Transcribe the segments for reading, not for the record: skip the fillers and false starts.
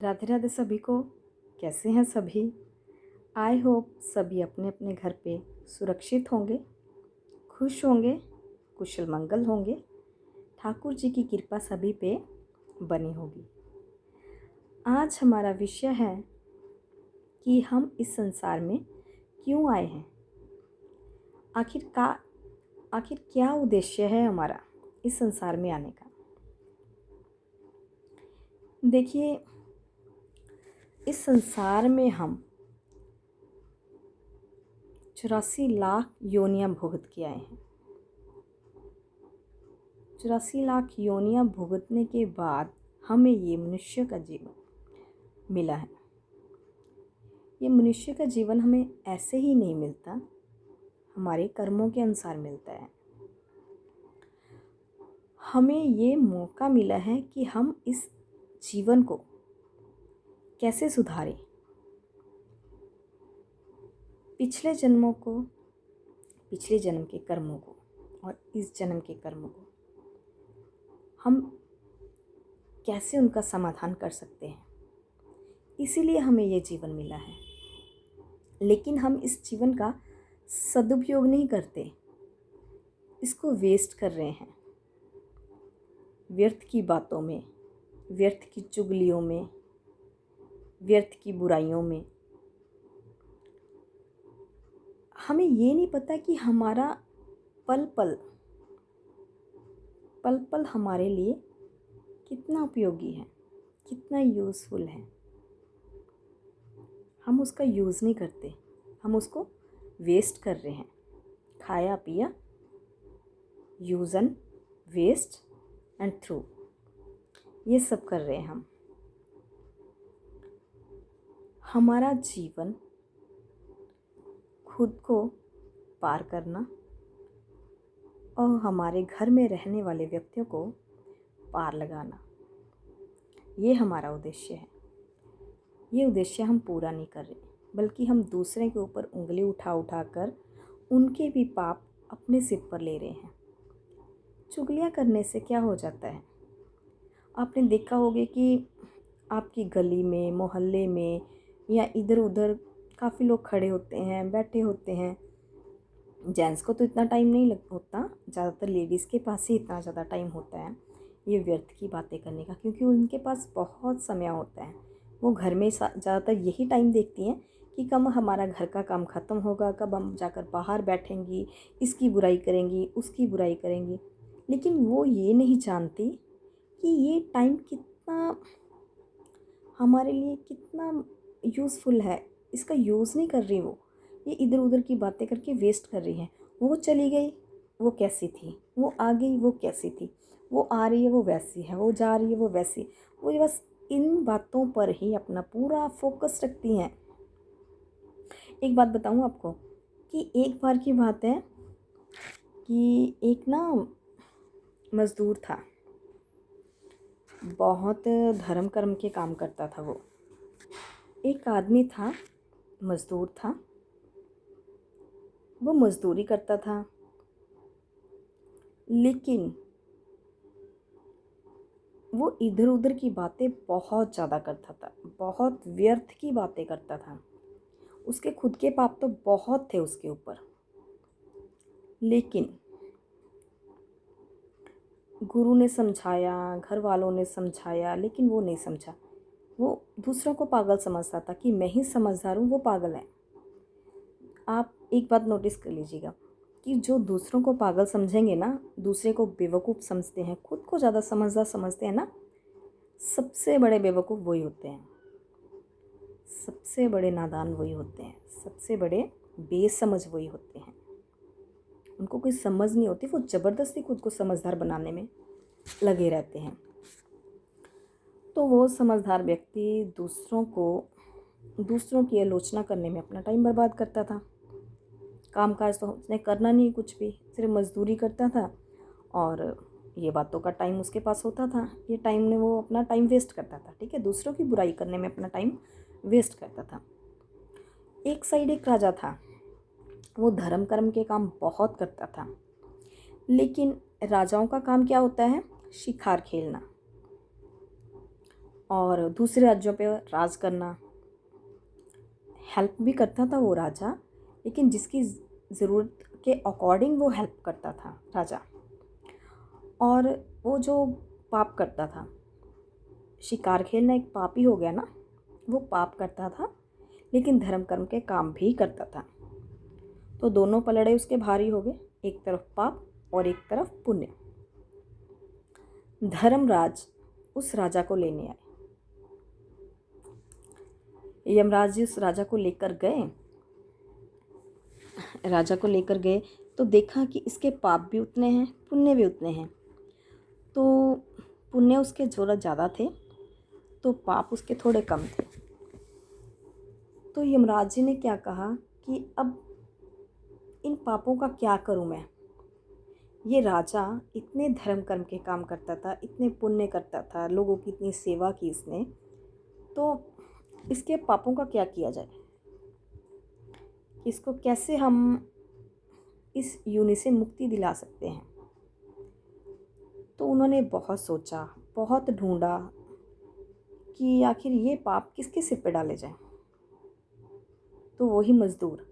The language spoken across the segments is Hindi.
राधे राधे सभी को। कैसे हैं सभी? आई होप सभी अपने अपने घर पे सुरक्षित होंगे, खुश होंगे, कुशल मंगल होंगे। ठाकुर जी की कृपा सभी पे बनी होगी। आज हमारा विषय है कि हम इस संसार में क्यों आए हैं। आखिर क्या उद्देश्य है हमारा इस संसार में आने का। देखिए, इस संसार में हम 84 लाख योनियां भुगत के आए हैं। 84 लाख योनियां भुगतने के बाद हमें ये मनुष्य का जीवन मिला है। ये मनुष्य का जीवन हमें ऐसे ही नहीं मिलता, हमारे कर्मों के अनुसार मिलता है। हमें ये मौका मिला है कि हम इस जीवन को कैसे सुधारें। पिछले जन्मों को, पिछले जन्म के कर्मों को और इस जन्म के कर्मों को हम कैसे उनका समाधान कर सकते हैं। इसीलिए हमें ये जीवन मिला है। लेकिन हम इस जीवन का सदुपयोग नहीं करते, इसको वेस्ट कर रहे हैं। व्यर्थ की बातों में, व्यर्थ की चुगलियों में, व्यर्थ की बुराइयों में। हमें ये नहीं पता कि हमारा पल पल हमारे लिए कितना उपयोगी है, कितना यूज़फुल है। हम उसका यूज़ नहीं करते, हम उसको वेस्ट कर रहे हैं। खाया पिया, use and waste and throw, ये सब कर रहे हैं हम। हमारा जीवन खुद को पार करना और हमारे घर में रहने वाले व्यक्तियों को पार लगाना, ये हमारा उद्देश्य है। ये उद्देश्य हम पूरा नहीं कर रहे, बल्कि हम दूसरे के ऊपर उंगली उठा कर उनके भी पाप अपने सिर पर ले रहे हैं। चुगलियाँ करने से क्या हो जाता है? आपने देखा होगा कि आपकी गली में, मोहल्ले में या इधर उधर काफ़ी लोग खड़े होते हैं, बैठे होते हैं। जेंट्स को तो इतना टाइम नहीं होता, ज़्यादातर लेडीज़ के पास ही इतना ज़्यादा टाइम होता है ये व्यर्थ की बातें करने का, क्योंकि उनके पास बहुत समय होता है। वो घर में ज़्यादातर यही टाइम देखती हैं कि कब हमारा घर का काम ख़त्म होगा, कब हम जाकर बाहर बैठेंगी, इसकी बुराई करेंगी, उसकी बुराई करेंगी। लेकिन वो ये नहीं जानती कि ये टाइम कितना हमारे लिए कितना यूज़फुल है। इसका यूज़ नहीं कर रही वो, ये इधर उधर की बातें करके वेस्ट कर रही हैं। वो चली गई, वो कैसी थी, वो आ गई, वो कैसी थी, वो आ रही है, वो वैसी है, वो जा रही है, वो वैसी। वो बस इन बातों पर ही अपना पूरा फोकस रखती हैं। एक बात बताऊँ आपको कि एक बार की बात है कि एक ना मज़दूर था, बहुत धर्म कर्म के काम करता था वो। एक आदमी था, मज़दूर था, वो मज़दूरी करता था, लेकिन वो इधर उधर की बातें बहुत ज़्यादा करता था, बहुत व्यर्थ की बातें करता था। उसके खुद के पाप तो बहुत थे उसके ऊपर, लेकिन गुरु ने समझाया, घर वालों ने समझाया, लेकिन वो नहीं समझा। वो दूसरों को पागल समझता था कि मैं ही समझदार हूँ, वो पागल है। आप एक बात नोटिस कर लीजिएगा कि जो दूसरों को पागल समझेंगे ना, दूसरे को बेवकूफ़ समझते हैं, खुद को ज़्यादा समझदार समझते हैं ना, सबसे बड़े बेवकूफ़ वही होते हैं, सबसे बड़े नादान वही होते हैं, सबसे बड़े बेसमझ वही होते हैं। उनको कोई समझ नहीं होती, वो ज़बरदस्ती खुद को समझदार बनाने में लगे रहते हैं। तो वो समझदार व्यक्ति दूसरों की आलोचना करने में अपना टाइम बर्बाद करता था। काम काज तो उसने करना नहीं, कुछ भी सिर्फ मज़दूरी करता था, और ये बातों का टाइम उसके पास होता था। ये टाइम में वो अपना टाइम वेस्ट करता था, ठीक है, दूसरों की बुराई करने में अपना टाइम वेस्ट करता था। एक साइड एक राजा था, वो धर्म कर्म के काम बहुत करता था, लेकिन राजाओं का काम क्या होता है? शिकार खेलना। और दूसरे राज्यों पे राज करना। हेल्प भी करता था वो राजा, लेकिन जिसकी ज़रूरत के अकॉर्डिंग वो हेल्प करता था राजा। और वो जो पाप करता था, शिकार खेलना एक पाप ही हो गया ना, वो पाप करता था लेकिन धर्म कर्म के काम भी करता था। तो दोनों पलड़े उसके भारी हो गए, एक तरफ पाप और एक तरफ पुण्य। धर्मराज उस राजा को लेने आए। यमराज जी उस राजा को लेकर गए। राजा को लेकर गए तो देखा कि इसके पाप भी उतने हैं, पुण्य भी उतने हैं। तो पुण्य उसके थोड़ा ज़्यादा थे तो पाप उसके थोड़े कम थे। तो यमराज जी ने क्या कहा कि अब इन पापों का क्या करूं मैं। ये राजा इतने धर्म कर्म के काम करता था, इतने पुण्य करता था, लोगों की इतनी सेवा की इसने, तो इसके पापों का क्या किया जाए, इसको कैसे हम इस योनि से मुक्ति दिला सकते हैं। तो उन्होंने बहुत सोचा, बहुत ढूंढा कि आखिर ये पाप किसके सिर पे डाले जाएं। तो वही मज़दूर,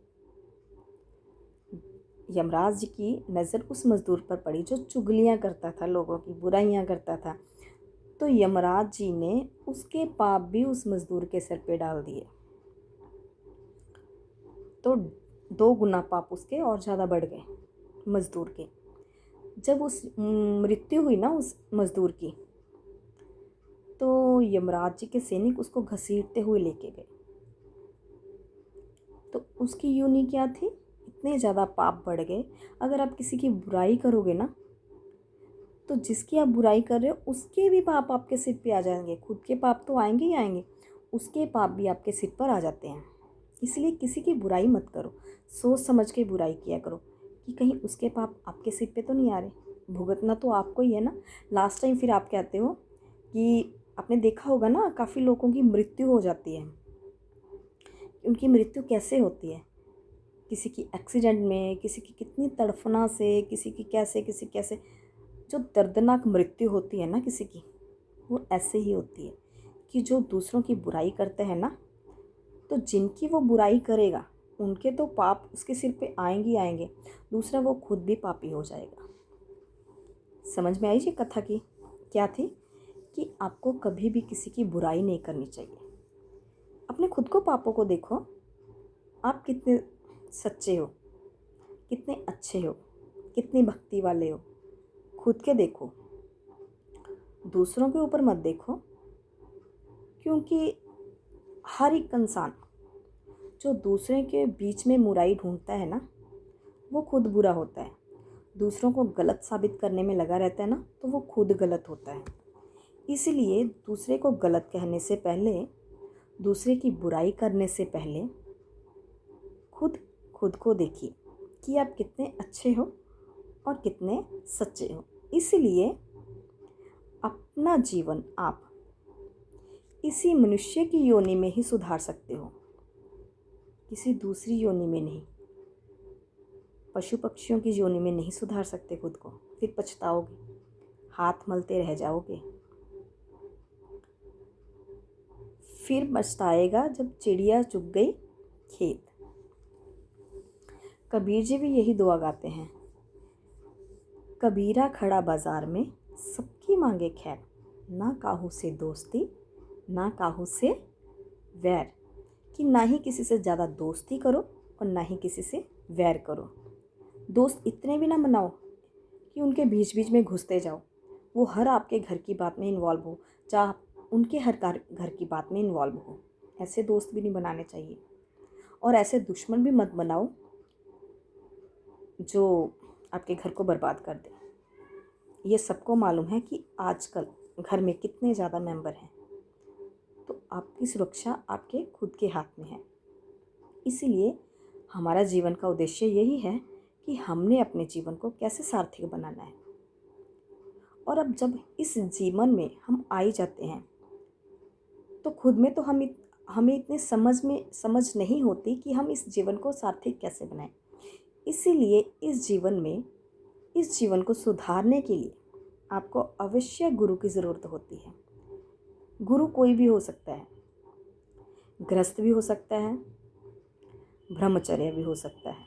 यमराज जी की नज़र उस मज़दूर पर पड़ी जो चुगलियाँ करता था, लोगों की बुराइयाँ करता था। तो यमराज जी ने उसके पाप भी उस मज़दूर के सिर पे डाल दिए। तो 2 गुना पाप उसके और ज़्यादा बढ़ गए मज़दूर के। जब उस मृत्यु हुई ना उस मज़दूर की, तो यमराज जी के सैनिक उसको घसीटते हुए लेके गए। तो उसकी योनि क्या थी, इतने ज़्यादा पाप बढ़ गए। अगर आप किसी की बुराई करोगे ना, तो जिसकी आप बुराई कर रहे हो उसके भी पाप आपके सिर पे आ जाएंगे। खुद के पाप तो आएंगे ही आएंगे, उसके पाप भी आपके सिर पर आ जाते हैं। इसलिए किसी की बुराई मत करो, सोच समझ के बुराई किया करो कि कहीं उसके पाप आपके सिर पे तो नहीं आ रहे। भुगतना तो आपको ही है ना लास्ट टाइम। फिर आप कहते हो कि आपने देखा होगा ना, काफ़ी लोगों की मृत्यु हो जाती है। उनकी मृत्यु कैसे होती है, किसी की एक्सीडेंट में, किसी की कितनी तड़फना से, किसी की कैसे जो दर्दनाक मृत्यु होती है ना किसी की, वो ऐसे ही होती है कि जो दूसरों की बुराई करते हैं ना, तो जिनकी वो बुराई करेगा उनके तो पाप उसके सिर पे आएंगे ही आएंगे, दूसरा वो खुद भी पापी हो जाएगा। समझ में आई जी कथा की क्या थी कि आपको कभी भी किसी की बुराई नहीं करनी चाहिए। अपने खुद को पापों को देखो, आप कितने सच्चे हो, कितने अच्छे हो, कितनी भक्ति वाले हो, खुद के देखो, दूसरों के ऊपर मत देखो। क्योंकि हर एक इंसान जो दूसरे के बीच में बुराई ढूंढता है ना, वो खुद बुरा होता है। दूसरों को गलत साबित करने में लगा रहता है ना, तो वो खुद गलत होता है। इसलिए दूसरे को गलत कहने से पहले, दूसरे की बुराई करने से पहले खुद खुद को देखिए कि आप कितने अच्छे हो और कितने सच्चे हो। इसलिए अपना जीवन आप इसी मनुष्य की योनि में ही सुधार सकते हो, किसी दूसरी योनि में नहीं। पशु पक्षियों की योनि में नहीं सुधार सकते खुद को, फिर पछताओगे, हाथ मलते रह जाओगे। फिर पछताएगा जब चिड़िया चुग गई खेत। कबीर जी भी यही दुआ गाते हैं, कबीरा खड़ा बाजार में सबकी मांगे खैर, ना काहू से दोस्ती ना काहू से वैर। कि ना ही किसी से ज़्यादा दोस्ती करो और ना ही किसी से वैर करो। दोस्त इतने भी ना बनाओ कि उनके बीच बीच में घुसते जाओ, वो हर आपके घर की बात में इन्वॉल्व हो, चाहे उनके हर घर की बात में इन्वॉल्व हो। ऐसे दोस्त भी नहीं बनाने चाहिए। और ऐसे दुश्मन भी मत बनाओ जो आपके घर को बर्बाद कर दे। ये सबको मालूम है कि आजकल घर में कितने ज़्यादा मेंबर हैं, तो आपकी सुरक्षा आपके खुद के हाथ में है। इसीलिए हमारा जीवन का उद्देश्य यही है कि हमने अपने जीवन को कैसे सार्थक बनाना है। और अब जब इस जीवन में हम आ ही जाते हैं, तो खुद में तो हमें इतने समझ नहीं होती कि हम इस जीवन को सार्थक कैसे बनाएं। इसीलिए इस जीवन को सुधारने के लिए आपको अवश्य गुरु की ज़रूरत होती है। गुरु कोई भी हो सकता है, गृहस्थ भी हो सकता है, ब्रह्मचर्य भी हो सकता है,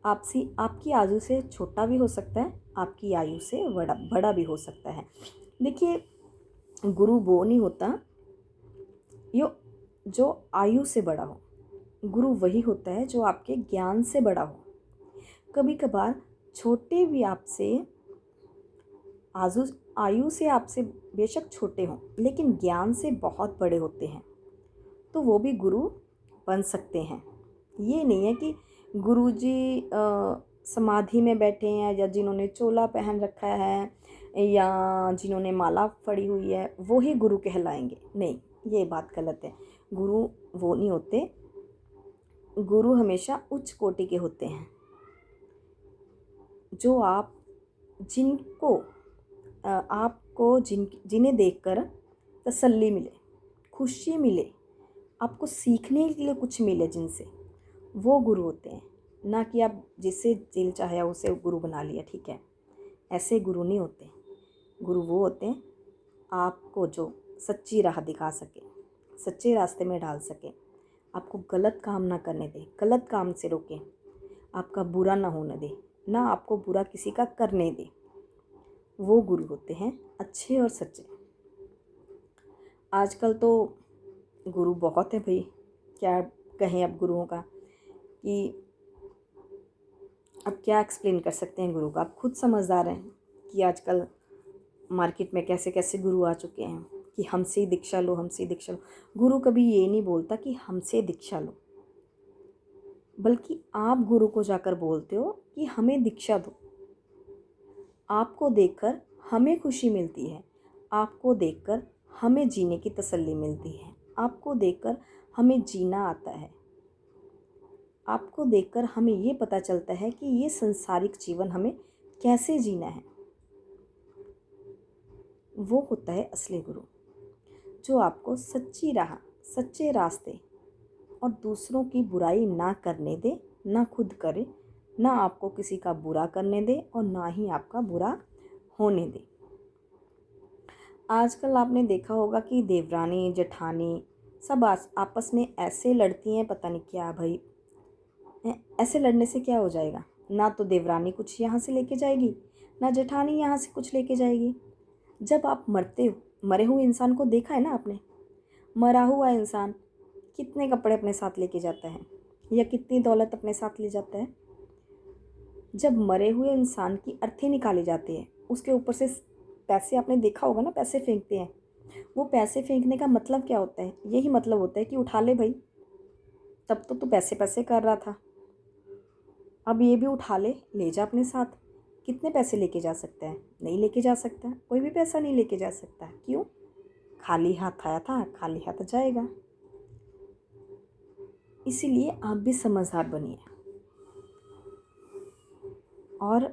आपकी आयु से छोटा भी हो सकता है, आपकी आयु से बड़ा बड़ा भी हो सकता है। देखिए, गुरु वो नहीं होता यो जो आयु से बड़ा हो, गुरु वही होता है जो आपके ज्ञान से बड़ा हो। कभी कभार छोटे भी आपसे आयु से आपसे बेशक छोटे हों, लेकिन ज्ञान से बहुत बड़े होते हैं, तो वो भी गुरु बन सकते हैं। ये नहीं है कि गुरुजी समाधि में बैठे हैं या जिन्होंने चोला पहन रखा है या जिन्होंने माला पड़ी हुई है वो ही गुरु कहलाएंगे। नहीं, ये बात गलत है। गुरु वो नहीं होते। गुरु हमेशा उच्च कोटि के होते हैं, जो आपको जिन्हें देखकर तसल्ली मिले, खुशी मिले, आपको सीखने के लिए कुछ मिले जिनसे, वो गुरु होते हैं। ना कि आप जिससे दिल चाहे उसे गुरु बना लिया, ठीक है, ऐसे गुरु नहीं होते। गुरु वो होते हैं आपको जो सच्ची राह दिखा सके, सच्चे रास्ते में डाल सके, आपको गलत काम ना करने दे, गलत काम से रोके, आपका बुरा ना होने दे, ना आपको बुरा किसी का करने दे। वो गुरु होते हैं अच्छे और सच्चे। आजकल तो गुरु बहुत है भाई, क्या कहें अब गुरुओं का, कि अब क्या एक्सप्लेन कर सकते हैं गुरु का। आप खुद समझदार हैं कि आजकल मार्केट में कैसे कैसे गुरु आ चुके हैं कि हमसे ही दीक्षा लो, हमसे ही दीक्षा लो। गुरु कभी ये नहीं बोलता कि हमसे दीक्षा लो, बल्कि आप गुरु को जाकर बोलते हो कि हमें दीक्षा दो। आपको देखकर हमें खुशी मिलती है, आपको देखकर हमें जीने की तसल्ली मिलती है, आपको देखकर हमें जीना आता है, आपको देखकर हमें ये पता चलता है कि ये संसारिक जीवन हमें कैसे जीना है। वो होता है असली गुरु, जो आपको सच्ची राह, सच्चे रास्ते और दूसरों की बुराई ना करने दे, ना खुद करे, ना आपको किसी का बुरा करने दे और ना ही आपका बुरा होने दे। आजकल आपने देखा होगा कि देवरानी जेठानी सब आपस में ऐसे लड़ती हैं, पता नहीं क्या भाई। ऐसे लड़ने से क्या हो जाएगा? ना तो देवरानी कुछ यहाँ से लेके जाएगी, ना जेठानी यहाँ से कुछ लेके जाएगी। जब आप मरे हुए इंसान को देखा है ना आपने, मरा हुआ इंसान कितने कपड़े अपने साथ लेके जाता है या कितनी दौलत अपने साथ ले जाता है। जब मरे हुए इंसान की अर्थी निकाली जाती है, उसके ऊपर से पैसे, आपने देखा होगा ना, पैसे फेंकते हैं। वो पैसे फेंकने का मतलब क्या होता है? यही मतलब होता है कि उठा ले भाई, तब तो तू पैसे पैसे कर रहा था, अब ये भी उठा ले, ले जा अपने साथ। कितने पैसे लेके जा सकता है? नहीं लेके जा सकता, कोई भी पैसा नहीं लेके जा सकता। क्यों? खाली हाथ आया था, खाली हाथ जाएगा। इसीलिए आप भी समझदार बनिए और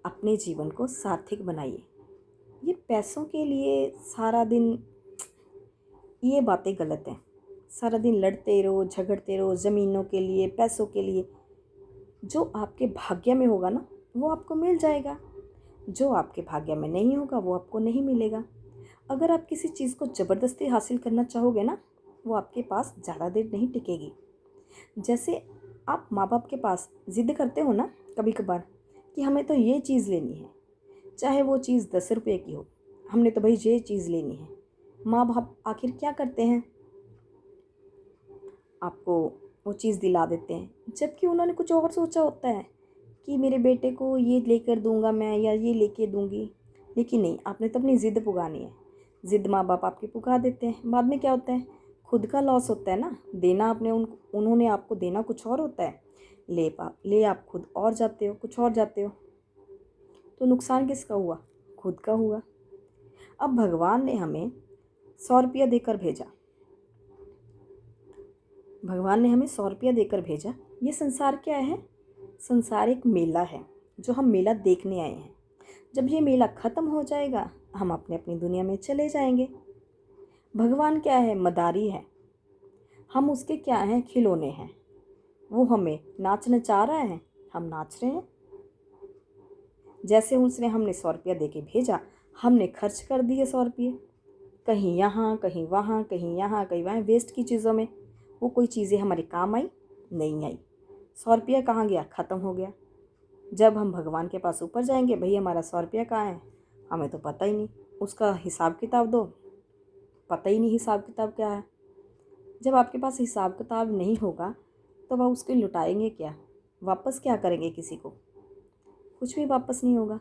अपने जीवन को सार्थक बनाइए। ये पैसों के लिए सारा दिन, ये बातें गलत हैं। सारा दिन लड़ते रहो, झगड़ते रहो ज़मीनों के लिए, पैसों के लिए। जो आपके भाग्य में होगा ना, वो आपको मिल जाएगा। जो आपके भाग्य में नहीं होगा, वो आपको नहीं मिलेगा। अगर आप किसी चीज़ को ज़बरदस्ती हासिल करना चाहोगे ना, वो आपके पास ज़्यादा देर नहीं टिकेगी। जैसे आप माँ बाप के पास ज़िद करते हो ना कभी कभार कि हमें तो ये चीज़ लेनी है, चाहे वो चीज़ 10 रुपये की हो, हमने तो भाई ये चीज़ लेनी है। माँ बाप आखिर क्या करते हैं? आपको वो चीज़ दिला देते हैं, जबकि उन्होंने कुछ और सोचा होता है कि मेरे बेटे को ये लेकर दूंगा मैं या ये लेके दूंगी। लेकिन नहीं, आपने तो अपनी ज़िद पुगानी है। ज़िद माँ बाप आपके पुगा देते हैं, बाद में क्या होता है? खुद का लॉस होता है ना। देना आपने उन्होंने आपको देना कुछ और होता है, ले आप खुद और जाते हो, कुछ और जाते हो। तो नुकसान किसका हुआ? खुद का हुआ। अब भगवान ने हमें 100 रुपया देकर भेजा, भगवान ने हमें 100 रुपया देकर भेजा। ये संसार क्या है? संसार एक मेला है, जो हम मेला देखने आए हैं। जब ये मेला ख़त्म हो जाएगा, हम अपने अपनी दुनिया में चले जाएंगे। भगवान क्या है? मदारी है। हम उसके क्या हैं? खिलौने हैं। वो हमें नाच नचा रहा है, हम नाच रहे हैं। जैसे उसने हमने 100 रुपया दे के भेजा, हमने खर्च कर दिए 100 रुपये। कहीं यहाँ, कहीं वहाँ, कहीं यहाँ, कहीं वहाँ, वेस्ट की चीज़ों में। वो कोई चीज़ें हमारे काम आई? नहीं आई। 100 रुपया कहाँ गया? ख़त्म हो गया। जब हम भगवान के पास ऊपर जाएंगे, भाई हमारा 100 रुपया कहाँ है? हमें तो पता ही नहीं। उसका हिसाब किताब दो, पता ही नहीं हिसाब किताब क्या है। जब आपके पास हिसाब किताब नहीं होगा तो आप उसको लुटाएंगे क्या? वापस क्या करेंगे किसी को? कुछ भी वापस नहीं होगा।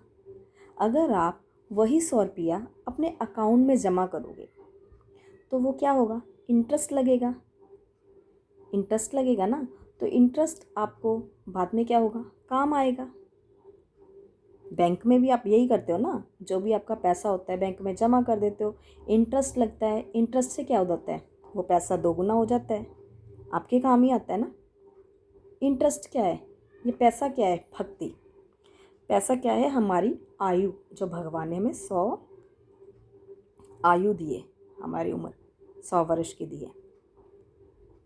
अगर आप वही 100 रुपया अपने अकाउंट में जमा करोगे तो वो क्या होगा? इंटरेस्ट लगेगा। इंटरेस्ट लगेगा ना, तो इंटरेस्ट आपको बाद में क्या होगा? काम आएगा। बैंक में भी आप यही करते हो ना, जो भी आपका पैसा होता है बैंक में जमा कर देते हो, इंटरेस्ट लगता है। इंटरेस्ट से क्या हो जाता है? वो पैसा दोगुना हो जाता है, आपके काम ही आता है ना। इंटरेस्ट क्या है? ये पैसा क्या है? भक्ति। पैसा क्या है? हमारी आयु, जो भगवान ने हमें 100 आयु दिए, हमारी उम्र 100 वर्ष की दी है,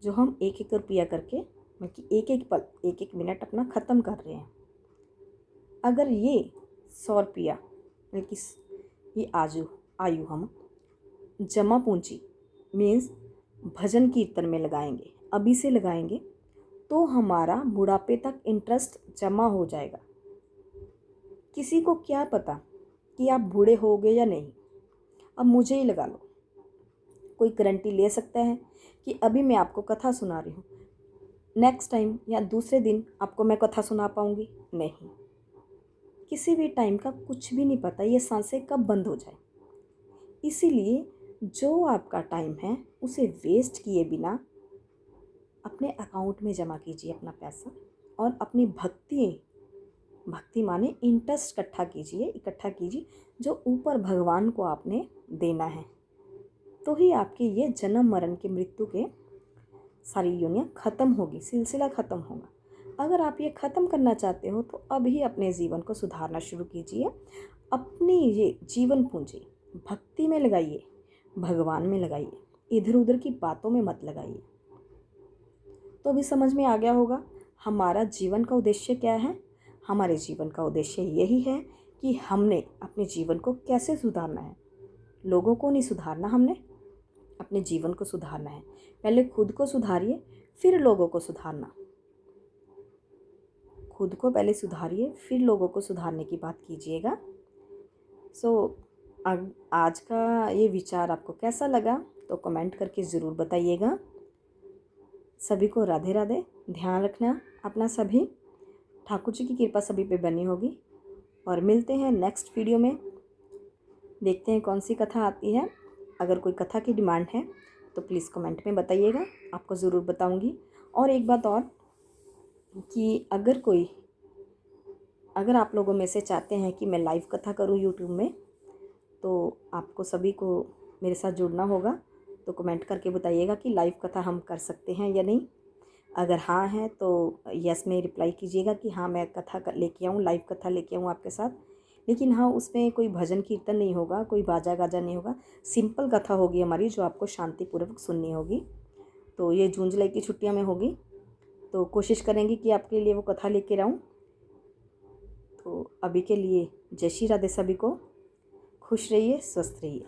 जो हम एक एक रुपया करके, मतलब एक एक पल, एक एक मिनट अपना ख़त्म कर रहे हैं। अगर ये 100 रुपया, ये आयु हम जमा पूंजी मीन्स भजन कीर्तन में लगाएंगे, अभी से लगाएंगे, तो हमारा बुढ़ापे तक इंटरेस्ट जमा हो जाएगा। किसी को क्या पता कि आप बूढ़े होगे या नहीं? अब मुझे ही लगा लो, कोई गारंटी ले सकता है कि अभी मैं आपको कथा सुना रही हूँ, नेक्स्ट टाइम या दूसरे दिन आपको मैं कथा सुना पाऊँगी? नहीं। किसी भी टाइम का कुछ भी नहीं पता, ये सांसें कब बंद हो जाए। इसीलिए जो आपका टाइम है उसे वेस्ट किए बिना अपने अकाउंट में जमा कीजिए अपना पैसा, और अपनी भक्ति माने इंटरेस्ट इकट्ठा कीजिए, जो ऊपर भगवान को आपने देना है। तो ही आपके ये जन्म मरण के मृत्यु के सारी योनियाँ ख़त्म होगी, सिलसिला ख़त्म होगा। अगर आप ये ख़त्म करना चाहते हो तो अभी अपने जीवन को सुधारना शुरू कीजिए। अपनी ये जीवन पूंजी भक्ति में लगाइए, भगवान में लगाइए, इधर उधर की बातों में मत लगाइए। तो अभी समझ में आ गया होगा हमारा जीवन का उद्देश्य क्या है। हमारे जीवन का उद्देश्य यही है कि हमने अपने जीवन को कैसे सुधारना है। लोगों को नहीं सुधारना, हमने अपने जीवन को सुधारना है। पहले खुद को सुधारिए, फिर लोगों को सुधारना। खुद को पहले सुधारिए, फिर लोगों को सुधारने की बात कीजिएगा। आज का ये विचार आपको कैसा लगा तो कमेंट करके ज़रूर बताइएगा। सभी को राधे राधे। ध्यान रखना अपना सभी। ठाकुर जी की कृपा सभी पे बनी होगी। और मिलते हैं नेक्स्ट वीडियो में। देखते हैं कौन सी कथा आती है। अगर कोई कथा की डिमांड है तो प्लीज़ कमेंट में बताइएगा, आपको ज़रूर बताऊंगी। और एक बात और कि अगर आप लोगों में से चाहते हैं कि मैं लाइव कथा करूं यूट्यूब में, तो आपको सभी को मेरे साथ जुड़ना होगा। तो कमेंट करके बताइएगा कि लाइव कथा हम कर सकते हैं या नहीं। अगर हाँ है तो यस में रिप्लाई कीजिएगा कि हाँ मैं कथा लेके आऊँ, लाइव कथा लेके आऊँ आपके साथ। लेकिन हाँ, उसमें कोई भजन कीर्तन नहीं होगा, कोई बाजा गाजा नहीं होगा, सिंपल कथा होगी हमारी, जो आपको शांतिपूर्वक सुननी होगी। तो ये जून जुलाई की छुट्टियों में होगी, तो कोशिश करेंगे कि आपके लिए वो कथा लेके आऊँ। तो अभी के लिए जय श्री राधे। सभी को खुश रहिए, स्वस्थ रहिए।